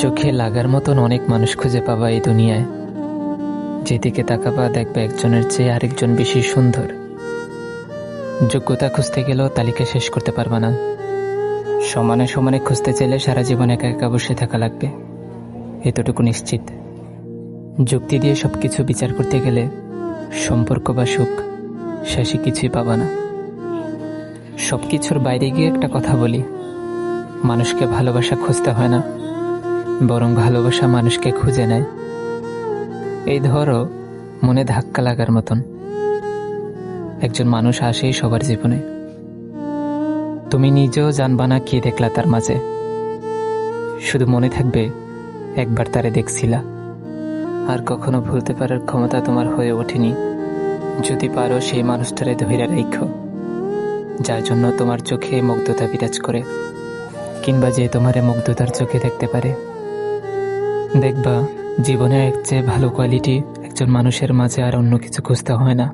চোখে লাগার মতন অনেক মানুষ খুঁজে পাবা এই দুনিয়ায়। যেদিকে তাকাবা দেখবে একজনের চেয়ে আরেকজন বেশি সুন্দর। যোগ্যতা খুঁজতে গেলেও তালিকা শেষ করতে পারবা না। সমানে সমানে খুঁজতে চাইলে সারা জীবন একা একা বসে থাকা লাগবে, এতটুকু নিশ্চিত। যুক্তি দিয়ে সবকিছু বিচার করতে গেলে সম্পর্ক বা সুখ শেষে কিছুই পাবা না। সবকিছুর বাইরে গিয়ে একটা কথা বলি, মানুষকে ভালোবাসা খুঁজতে হয় না, বরং ভালোবাসা মানুষকে খুঁজে নেয়। এই ধরো, মনে ধাক্কা লাগার মতন একজন মানুষ আসেই সবার জীবনে। তুমি নিজেও জানবা না কি দেখলা তার মাঝে, শুধু মনে থাকবে একবার তারে দেখছিলা। আর কখনো ভুলতে পারার ক্ষমতা তোমার হয়ে ওঠেনি। যদি পারো সেই মানুষটারে ধইরা রাইখো, যার জন্য তোমার চোখে মুগ্ধতা বিরাজ করে, কিংবা যে তোমারে মুগ্ধতার চোখে দেখতে পারে। দেখবা জীবনের এক চেয়ে ভালো কোয়ালিটি একজন মানুষের মাঝে আর অন্য কিছু খুঁজতে হয় না।